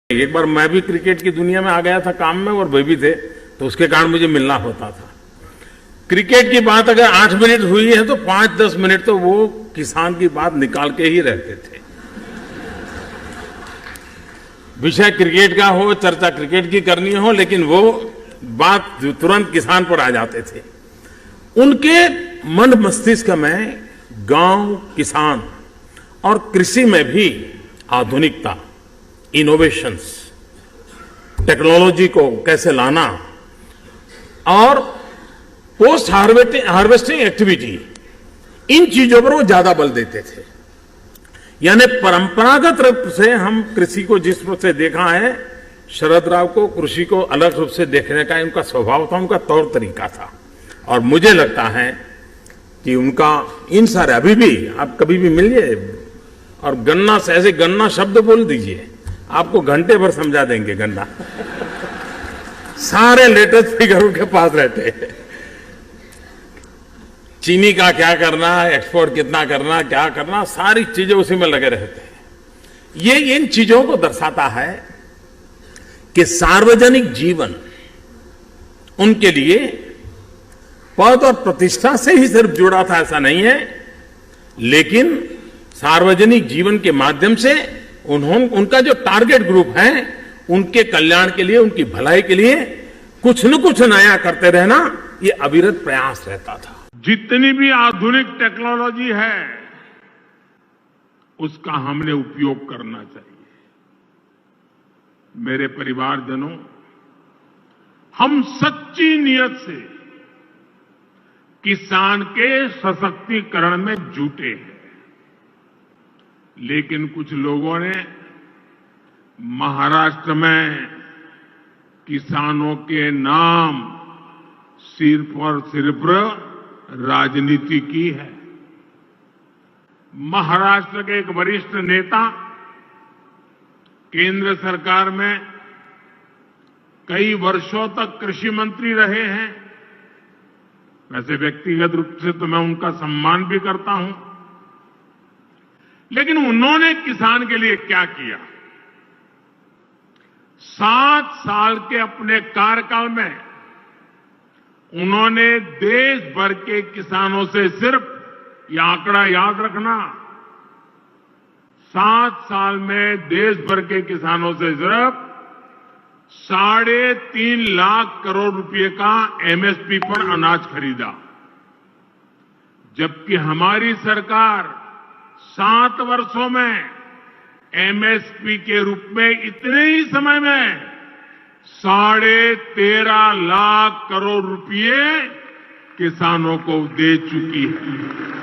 एक बार मैं भी क्रिकेट की दुनिया में आ गया था काम में, और वे भी थे, तो उसके कारण मुझे मिलना होता था। क्रिकेट की बात अगर 8 मिनट हुई है तो 5-10 मिनट तो वो किसान की बात निकाल के ही रहते थे। विषय क्रिकेट का हो, चर्चा क्रिकेट की करनी हो, लेकिन वो बात तुरंत किसान पर आ जाते थे। उनके मन मस्तिष्क में गांव, किसान और कृषि में भी आधुनिकता, इनोवेशंस, टेक्नोलॉजी को कैसे लाना और पोस्ट हार्वेस्टिंग एक्टिविटी, इन चीजों पर वो ज्यादा बल देते थे। यानी परंपरागत रूप से हम कृषि को जिस रूप से देखा है, शरद राव को कृषि को अलग रूप से देखने का उनका स्वभाव था, उनका तौर तरीका था। और मुझे लगता है कि उनका इन सारे, अभी भी आप कभी भी मिलिए और गन्ना से ऐसे गन्ना शब्द बोल दीजिए, आपको घंटे भर समझा देंगे गन्ना। सारे लेटेस्ट फिगर उनके पास रहते हैं। चीनी का क्या करना, एक्सपोर्ट कितना करना, क्या करना, सारी चीजें उसी में लगे रहते हैं। ये इन चीजों को दर्शाता है कि सार्वजनिक जीवन उनके लिए पद और प्रतिष्ठा से ही सिर्फ जुड़ा था, ऐसा नहीं है, लेकिन सार्वजनिक जीवन के माध्यम से उनका जो टारगेट ग्रुप है, उनके कल्याण के लिए, उनकी भलाई के लिए कुछ न कुछ नया करते रहना, ये अविरत प्रयास रहता था। जितनी भी आधुनिक टेक्नोलॉजी है, उसका हमने उपयोग करना चाहिए। मेरे परिवारजनों, हम सच्ची नियत से किसान के सशक्तिकरण में जुटे हैं, लेकिन कुछ लोगों ने महाराष्ट्र में किसानों के नाम सिर्फ और सिर्फ राजनीति की है। महाराष्ट्र के एक वरिष्ठ नेता केंद्र सरकार में कई वर्षों तक कृषि मंत्री रहे हैं। वैसे व्यक्तिगत रूप से तो मैं उनका सम्मान भी करता हूं, लेकिन उन्होंने किसान के लिए क्या किया? 7 साल के अपने कार्यकाल में उन्होंने देश भर के किसानों से, सिर्फ यह आंकड़ा याद रखना, 7 साल में देश भर के किसानों से सिर्फ 3.5 लाख करोड़ रुपए का एमएसपी पर अनाज खरीदा, जबकि हमारी सरकार 7 वर्षों में एमएसपी के रूप में इतने ही समय में 13.5 लाख करोड़ रुपए किसानों को दे चुकी है।